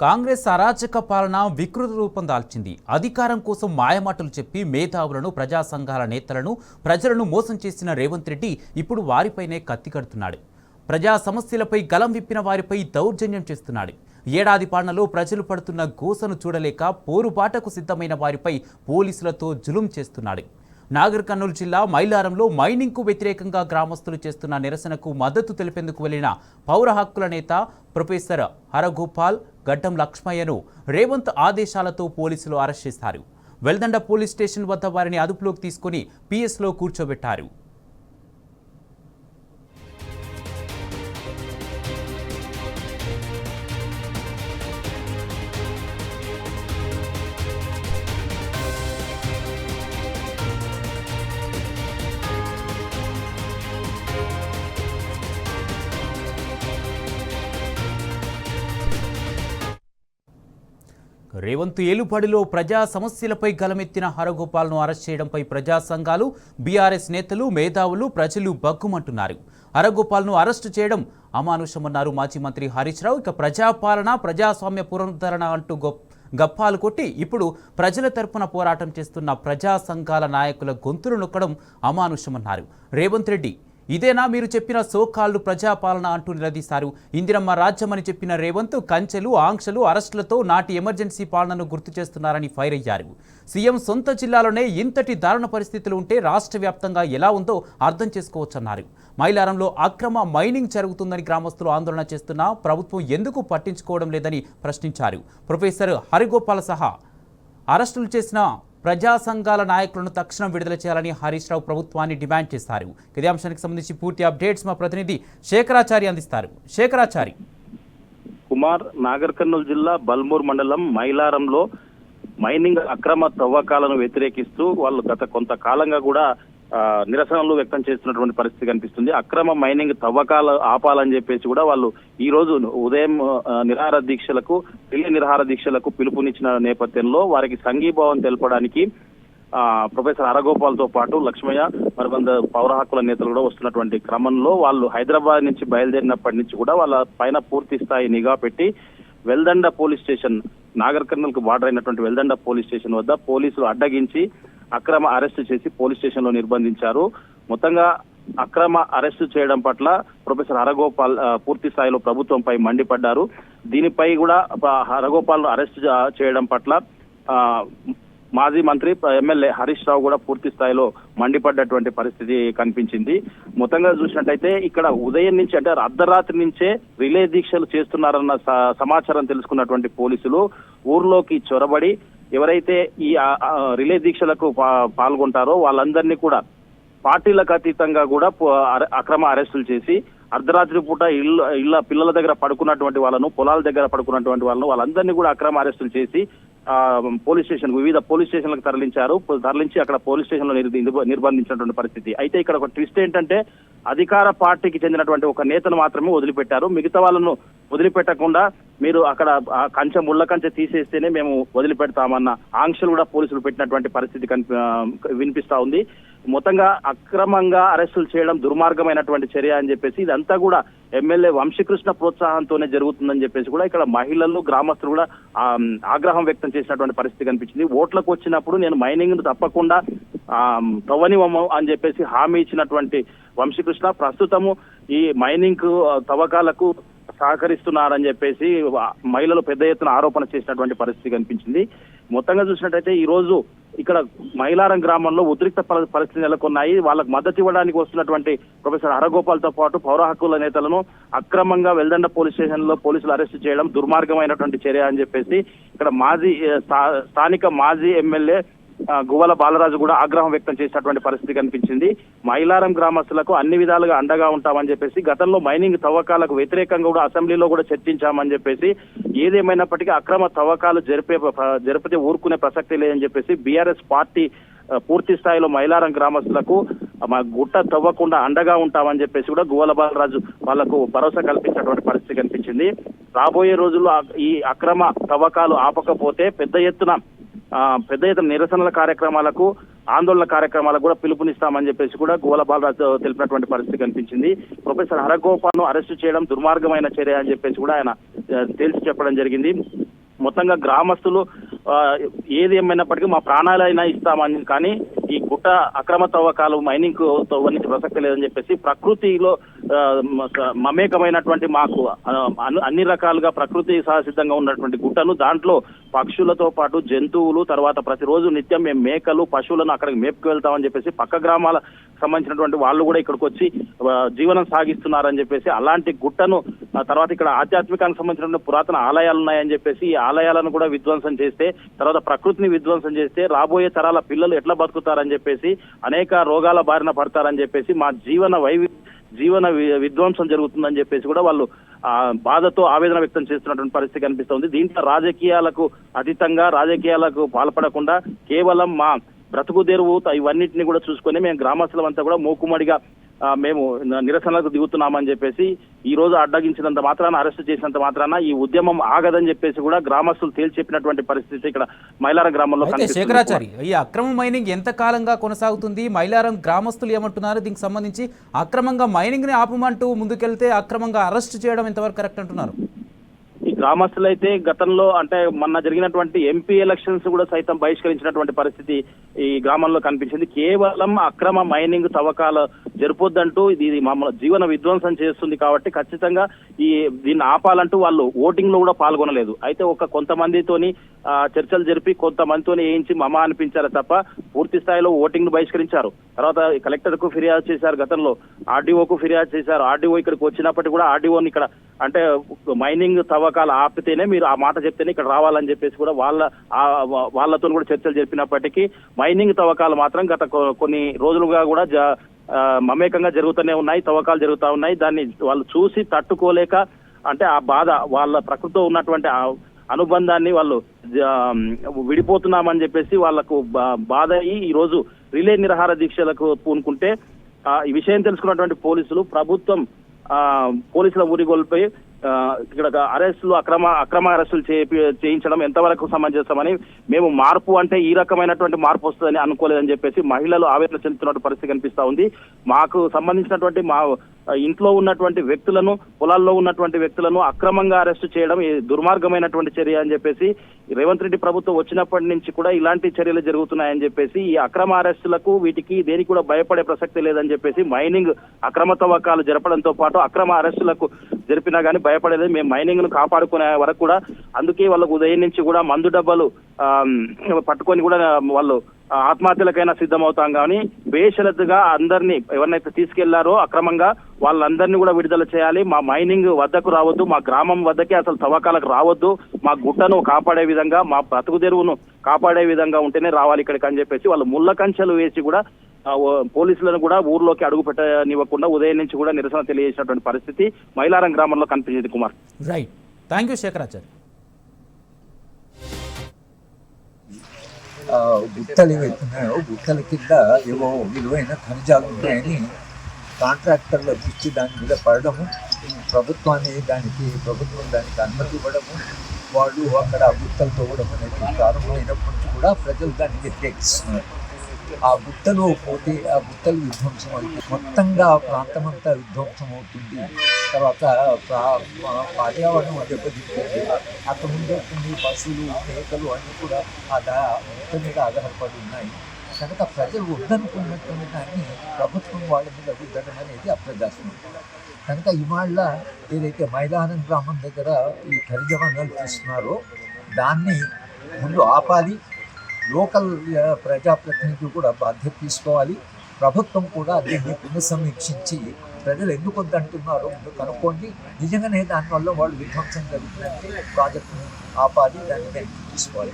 కాంగ్రెస్ అరాచక పాలన వికృత రూపం దాల్చింది. అధికారం కోసం మాయమాటలు చెప్పి మేధావులను, ప్రజా సంఘాల నేతలను, ప్రజలను మోసం చేసిన రేవంత్ రెడ్డి ఇప్పుడు వారిపైనే కత్తి కడుతున్నాడు. ప్రజా సమస్యలపై గలం విప్పిన వారిపై దౌర్జన్యం చేస్తున్నాడు. ఏడాది పాలనలో ప్రజలు పడుతున్న గోసను చూడలేక పోరుబాటకు సిద్ధమైన వారిపై పోలీసులతో జులుం చేస్తున్నాడు. నాగర్ కర్నూలు జిల్లా మైలారంలో మైనింగ్కు వ్యతిరేకంగా గ్రామస్తులు చేస్తున్న నిరసనకు మద్దతు తెలిపేందుకు వెళ్లిన పౌర హక్కుల నేత ప్రొఫెసర్ హరగోపాల్, గడ్డం లక్ష్మయ్యను రేవంత్ ఆదేశాలతో పోలీసులు అరెస్ట్ చేశారు. వెల్దండ పోలీస్ స్టేషన్ వద్ద వారిని అదుపులోకి తీసుకుని పిఎస్లో కూర్చోబెట్టారు. రేవంత్ ఏలుబడిలో ప్రజా సమస్యలపై గలమెత్తిన హరగోపాల్ను అరెస్ట్ చేయడంపై ప్రజా సంఘాలు, బీఆర్ఎస్ నేతలు, మేధావులు, ప్రజలు బగ్గుమంటున్నారు. హరగోపాల్ను అరెస్టు చేయడం అమానుషమన్నారు మాజీ మంత్రి హరీష్ రావు. ఇక ప్రజాపాలన, ప్రజాస్వామ్య పునరుద్ధరణ అంటూ గప్పాలు కొట్టి ఇప్పుడు ప్రజల తరపున పోరాటం చేస్తున్న ప్రజా సంఘాల నాయకుల గొంతులు నొక్కడం అమానుషమన్నారు. రేవంత్ రెడ్డి ఇదేనా మీరు చెప్పిన సోకాళ్ళు ప్రజాపాలన అంటూ నిలదీశారు. ఇందిరమ్మ రాజ్యమని చెప్పిన రేవంత్ కంచెలు, ఆంక్షలు, అరెస్టులతో నాటి ఎమర్జెన్సీ పాలనను గుర్తు చేస్తున్నారని ఫైర్ అయ్యారు. సీఎం సొంత జిల్లాలోనే ఇంతటి దారుణ పరిస్థితులు ఉంటే రాష్ట్ర వ్యాప్తంగా ఎలా ఉందో అర్థం చేసుకోవచ్చన్నారు. మైలారంలో అక్రమ మైనింగ్ జరుగుతుందని గ్రామస్తులు ఆందోళన చేస్తున్నా ప్రభుత్వం ఎందుకు పట్టించుకోవడం లేదని ప్రశ్నించారు. ప్రొఫెసర్ హరిగోపాల్ సహా అరెస్టులు చేసిన ప్రజా సంఘాల నాయకులను తక్షణం విడుదల చేయాలని హరీష్ రావు ప్రభుత్వాన్ని డిమాండ్ చేశారు. ఇదే అంశానికి సంబంధించి పూర్తి అప్డేట్స్ మా ప్రతినిధి శేఖరాచారి అందిస్తారు. శేఖరాచారి. కుమార్, నాగర్ కర్నూలు జిల్లా బల్మూర్ మండలం మైలారంలో మైనింగ్ అక్రమ తవ్వకాలను వ్యతిరేకిస్తూ వాళ్ళు గత కొంతకాలంగా కూడా నిరసనలు వ్యక్తం చేస్తున్నటువంటి పరిస్థితి కనిపిస్తుంది. అక్రమ మైనింగ్ తవ్వకాలు ఆపాలని చెప్పేసి కూడా వాళ్ళు ఈ రోజు ఉదయం నిరాహార దీక్షలకు పిలుపునిచ్చిన నేపథ్యంలో వారికి సంఘీభావం తెలపడానికి ప్రొఫెసర్ హరగోపాల్ తో పాటు లక్ష్మయ్య, మరికొంత పౌర హక్కుల నేతలు కూడా వస్తున్నటువంటి క్రమంలో వాళ్ళు హైదరాబాద్ నుంచి బయలుదేరినప్పటి నుంచి కూడా వాళ్ళ పైన పూర్తి స్థాయి నిఘా పెట్టి వెల్దండ పోలీస్ స్టేషన్, నాగర్ కర్నూలుకు బార్డర్ అయినటువంటి వెల్దండ పోలీస్ స్టేషన్ వద్ద పోలీసులు అడ్డగించి అక్రమ అరెస్టు చేసి పోలీస్ స్టేషన్ లో నిర్బంధించారు. మొత్తంగా అక్రమ అరెస్టు చేయడం పట్ల ప్రొఫెసర్ హరగోపాల్ పూర్తి స్థాయిలో ప్రభుత్వంపై మండిపడ్డారు. దీనిపై కూడా హరగోపాల్ అరెస్టు చేయడం పట్ల మాజీ మంత్రి, ఎమ్మెల్యే హరీష్ రావు కూడా పూర్తి స్థాయిలో మండిపడ్డటువంటి పరిస్థితి కనిపించింది. మొత్తంగా చూసినట్టయితే ఇక్కడ ఉదయం నుంచి అంటే అర్ధరాత్రి నుంచే రిలే దీక్షలు చేస్తున్నారన్న సమాచారం తెలుసుకున్నటువంటి పోలీసులు ఊర్లోకి చొరబడి ఎవరైతే ఈ రిలే దీక్షలకు పాల్గొంటారో వాళ్ళందరినీ కూడా పార్టీలకు అతీతంగా కూడా అక్రమ అరెస్టులు చేసి అర్ధరాత్రి పూట ఇళ్ళ పిల్లల దగ్గర పడుకున్నటువంటి వాళ్ళను, పొలాల దగ్గర పడుకున్నటువంటి వాళ్ళను వాళ్ళందరినీ కూడా అక్రమ అరెస్టులు చేసి పోలీస్ స్టేషన్, వివిధ పోలీస్ స్టేషన్లకు తరలించి అక్కడ పోలీస్ స్టేషన్ లో నిర్బంధించినటువంటి పరిస్థితి. అయితే ఇక్కడ ఒక ట్విస్ట్ ఏంటంటే అధికార పార్టీకి చెందినటువంటి ఒక నేతను మాత్రమే వదిలిపెట్టారు. మిగతా వాళ్ళను వదిలిపెట్టకుండా మీరు అక్కడ ముళ్ళ కంచె తీసేస్తేనే మేము వదిలిపెడతామన్న ఆంక్షలు కూడా పోలీసులు పెట్టినటువంటి పరిస్థితి వినిపిస్తా ఉంది. మొత్తంగా అక్రమంగా అరెస్టులు చేయడం దుర్మార్గమైనటువంటి చర్య అని చెప్పేసి ఇదంతా కూడా ఎమ్మెల్యే వంశీకృష్ణ ప్రోత్సాహంతోనే జరుగుతుందని చెప్పేసి కూడా ఇక్కడ మహిళలు, గ్రామస్తులు కూడా ఆగ్రహం వ్యక్తం చేసినటువంటి పరిస్థితి కనిపించింది. ఓట్లకు వచ్చినప్పుడు నేను మైనింగ్ తప్పకుండా తవ్వనివ్వము అని చెప్పేసి హామీ ఇచ్చినటువంటి వంశీకృష్ణ ప్రస్తుతము ఈ మైనింగ్ తవ్వకాలకు సహకరిస్తున్నారని చెప్పేసి మహిళలు పెద్ద ఎత్తున ఆరోపణ చేసినటువంటి పరిస్థితి కనిపించింది. మొత్తంగా చూసినట్టయితే ఈ రోజు ఇక్కడ మైలారం గ్రామంలో ఉద్రిక్త పరిస్థితి నెలకొన్నాయి. వాళ్ళకు మద్దతు ఇవ్వడానికి వస్తున్నటువంటి ప్రొఫెసర్ హరగోపాల్ తో పాటు పౌర హక్కుల నేతలను అక్రమంగా వెల్దండ పోలీస్ స్టేషన్ లో పోలీసులు అరెస్టు చేయడం దుర్మార్గమైనటువంటి చర్య అని చెప్పేసి ఇక్కడ స్థానిక మాజీ ఎమ్మెల్యే గువ్వల బాలరాజు కూడా ఆగ్రహం వ్యక్తం చేసినటువంటి పరిస్థితి కనిపించింది. మైలారం గ్రామస్తులకు అన్ని విధాలుగా అండగా ఉంటామని చెప్పేసి గతంలో మైనింగ్ తవ్వకాలకు వ్యతిరేకంగా కూడా అసెంబ్లీలో కూడా చర్చించామని చెప్పేసి ఏదేమైనప్పటికీ అక్రమ తవ్వకాలు జరిపితే ఊరుకునే ప్రసక్తి లేదని చెప్పేసి బీఆర్ఎస్ పార్టీ పూర్తి స్థాయిలో మైలారం గ్రామస్తులకు మా గుట్ట తవ్వకుండా అండగా ఉంటామని చెప్పేసి కూడా గువ్వల బాలరాజు వాళ్లకు భరోసా కల్పించినటువంటి పరిస్థితి కనిపించింది. రాబోయే రోజుల్లో ఈ అక్రమ తవ్వకాలు ఆపకపోతే పెద్ద ఎత్తున నిరసనల కార్యక్రమాలకు, ఆందోళన కార్యక్రమాలకు కూడా పిలుపునిస్తామని చెప్పేసి కూడా గువ్వల బాలరాజు తెలిపినటువంటి పరిస్థితి కనిపించింది. ప్రొఫెసర్ హరగోపాల్ను అరెస్టు చేయడం దుర్మార్గమైన చర్య అని చెప్పేసి కూడా ఆయన తేల్చి చెప్పడం జరిగింది. మొత్తంగా గ్రామస్తులు ఏది ఏమైనప్పటికీ మా ప్రాణాలైనా ఇస్తామని, కానీ ఈ గుట్ట అక్రమ తవ్వకాలు మైనింగ్ తవ్వనికి ప్రసక్తి లేదని చెప్పేసి ప్రకృతిలో మమేకమైనటువంటి మాకు అన్ని రకాలుగా ప్రకృతి సహసిద్ధంగా ఉన్నటువంటి గుట్టను దాంట్లో పక్షులతో పాటు జంతువులు, తర్వాత ప్రతిరోజు నిత్యం మేము మేకలు పశువులను అక్కడికి మేపుకు వెళ్తామని చెప్పేసి పక్క గ్రామాల సంబంధించినటువంటి వాళ్ళు కూడా ఇక్కడికి వచ్చి జీవనం సాగిస్తున్నారని చెప్పేసి అలాంటి గుట్టను తర్వాత ఇక్కడ ఆధ్యాత్మికానికి సంబంధించినటువంటి పురాతన ఆలయాలు ఉన్నాయని చెప్పేసి ఈ ఆలయాలను కూడా విధ్వంసం చేస్తే, తర్వాత ప్రకృతిని విధ్వంసం చేస్తే రాబోయే తరాల పిల్లలు ఎట్లా బతుకుతారని చెప్పేసి, అనేక రోగాల బారిన పడతారని చెప్పేసి, మా జీవన విధ్వంసం జరుగుతుందని చెప్పేసి కూడా వాళ్ళు బాధతో ఆవేదన వ్యక్తం చేస్తున్నటువంటి పరిస్థితి కనిపిస్తుంది. దీంట్లో రాజకీయాలకు అతీతంగా, రాజకీయాలకు పాల్పడకుండా కేవలం మా బ్రతుకు తెరువు ఇవన్నింటినీ కూడా చూసుకొని మేము గ్రామస్తులమంతా కూడా మూకుమ్మడిగా మేము నిరసనలకు దిగుతున్నామని చెప్పేసి, ఈ రోజు అడ్డగించినంత మాత్రాన, అరెస్ట్ చేసినంత మాత్రాన ఈ ఉద్యమం ఆగదని చెప్పేసి కూడా గ్రామస్తులు తేల్చి చెప్పినటువంటి పరిస్థితి ఇక్కడ మైలారం గ్రామంలో కనిపిస్తుంది. శేఖరాచారి, ఈ అక్రమ మైనింగ్ ఎంత కాలంగా కొనసాగుతుంది? మైలారం గ్రామస్తులు ఏమంటున్నారు? దీనికి సంబంధించి అక్రమంగా మైనింగ్ ని ఆపమంటూ ముందుకెళ్తే అక్రమంగా అరెస్ట్ చేయడం ఎంతవరకు కరెక్ట్ అంటున్నారు? ఈ గ్రామస్తులు అయితే గతంలో అంటే మొన్న జరిగినటువంటి ఎంపీ ఎలక్షన్స్ కూడా సైతం బహిష్కరించినటువంటి పరిస్థితి ఈ గ్రామంలో కనిపించింది. కేవలం అక్రమ మైనింగ్ తవ్వకాలు జరపొద్దంటూ ఇది మమ్మల్ని జీవన విధ్వంసం చేస్తుంది కాబట్టి ఖచ్చితంగా దీన్ని ఆపాలంటూ వాళ్ళు ఓటింగ్ లో కూడా పాల్గొనలేదు. అయితే కొంతమందితోని చర్చలు జరిపి కొంతమందితోని వేయించి మమ అనిపించారు తప్ప పూర్తి స్థాయిలో ఓటింగ్ ను బహిష్కరించారు. తర్వాత కలెక్టర్ కు ఫిర్యాదు చేశారు, గతంలో ఆర్డీఓకు ఫిర్యాదు చేశారు. ఆర్డీఓ ఇక్కడికి వచ్చినప్పటికీ కూడా ఆర్డీఓని ఇక్కడ అంటే మైనింగ్ తవ్వకాలు ఆపితేనే మీరు ఆ మాట చెప్తేనే ఇక్కడ రావాలని చెప్పేసి కూడా వాళ్ళతో కూడా చర్చలు జరిపినప్పటికీ మైనింగ్ తవ్వకాలు మాత్రం గత కొన్ని రోజులుగా కూడా మమేకంగా జరుగుతూనే ఉన్నాయి, తవ్వకాలు జరుగుతూ ఉన్నాయి. దాన్ని వాళ్ళు చూసి తట్టుకోలేక, అంటే ఆ బాధ, వాళ్ళ ప్రకృతితో ఉన్నటువంటి అనుబంధాన్ని వాళ్ళు విడిపోతున్నామని చెప్పేసి వాళ్ళకు బాధ అయ్యి ఈ రోజు రిలే నిరాహార దీక్షలకు పూనుకుంటే ఈ విషయం తెలుసుకున్నటువంటి ప్రభుత్వం పోలీసుల ఊరిగోల్పై ఇక్కడ అరెస్టులు అక్రమ అరెస్టులు చేయించడం ఎంతవరకు సమంజసమని, మేము మార్పు అంటే ఈ రకమైనటువంటి మార్పు వస్తుందని అనుకోలేదని చెప్పేసి మహిళలు ఆవేదన చెందుతున్న పరిస్థితి కనిపిస్తా ఉంది. మాకు సంబంధించినటువంటి మా ఇంట్లో ఉన్నటువంటి వ్యక్తులను, పొలాల్లో ఉన్నటువంటి వ్యక్తులను అక్రమంగా అరెస్టు చేయడం దుర్మార్గమైనటువంటి చర్య అని చెప్పేసి, రేవంత్ రెడ్డి ప్రభుత్వం వచ్చినప్పటి నుంచి కూడా ఇలాంటి చర్యలు జరుగుతున్నాయని చెప్పేసి, ఈ అక్రమ అరెస్టులకు వీటికి దేనికి కూడా భయపడే ప్రసక్తి లేదని చెప్పేసి, మైనింగ్ అక్రమ తవ్వకాలు జరపడంతో పాటు అక్రమ అరెస్టులకు జరిపినా కానీ భయపడలేదు. మేము మైనింగ్ ను కాపాడుకునే వరకు కూడా, అందుకే వాళ్ళకు ఉదయం నుంచి కూడా మందు డబ్బాలు పట్టుకొని కూడా వాళ్ళు ఆత్మహత్యలకైనా సిద్ధమవుతాం. కానీ బేషరతుగా అందరినీ ఎవరినైతే తీసుకెళ్లారో అక్రమంగా వాళ్ళందరినీ కూడా విడుదల చేయాలి. మా మైనింగ్ వద్దకు రావద్దు, మా గ్రామం వద్దకే అసలు తవ్వకాలకు రావద్దు, మా గుట్టను కాపాడే విధంగా, మా బ్రతుకు తెరువును కాపాడే విధంగా ఉంటేనే రావాలి ఇక్కడికి అని చెప్పేసి వాళ్ళు ముళ్ళ కంచెలు వేసి కూడా పోలీసులను కూడా ఊర్లోకి అడుగు పెట్టనివ్వకుండా ఉదయం నుంచి కూడా నిరసన తెలియజేసినటువంటి పరిస్థితి మైలారం గ్రామంలో కనిపించింది. Kumar, right, thank you Shekharacharya. గుట్టలు ఏవైతున్నాయో గుట్టల కింద ఏవో విలువైన ఖనిజాలు ఉంటాయని కాంట్రాక్టర్లకు ఇచ్చి దాని మీద పడడము, ప్రభుత్వం దానికి అనుమతి ఇవ్వడము, వాళ్ళు అక్కడ గుట్టలు తవ్వడం అనేది ప్రారంభమైనప్పటి నుంచి కూడా ప్రజలు దాన్ని వ్యతిరేకిస్తున్నారు. ఆ గుట్టలో పోతే ఆ గుట్టలు విధ్వంసం అవుతుంది, మొత్తంగా ఆ ప్రాంతం అంతా విధ్వంసం అవుతుంది. తర్వాత పర్యావరణం దెబ్బతింటుంది. అక్కడ ఉండేటువంటి పశువులు, మేకలు అన్నీ కూడా ఆ గుట్ట మీద ఆధారపడి ఉన్నాయి. కనుక ప్రజలు వద్దనుకున్నటువంటి దాన్ని ప్రభుత్వం వాళ్ళ మీద రుద్దడం అనేది అప్రజాస్వామ్యం. కనుక ఇవాళ ఏదైతే మైలారం గ్రామం దగ్గర ఈ ఖనిజ వనరులు తీస్తున్నారో దాన్ని ముందు ఆపాలి. లోకల్ ప్రజాప్రతినిధులు కూడా బాధ్యత తీసుకోవాలి. ప్రభుత్వం కూడా దీన్ని పునఃసమీక్షించి ప్రజలు ఎందుకు వద్దంటున్నారో కనుక్కోండి. నిజంగానే దానివల్ల వాళ్ళు విధ్వంసం జరుగుతుందంటే ప్రాజెక్టును ఆపాలి, దాన్ని తీసుకోవాలి.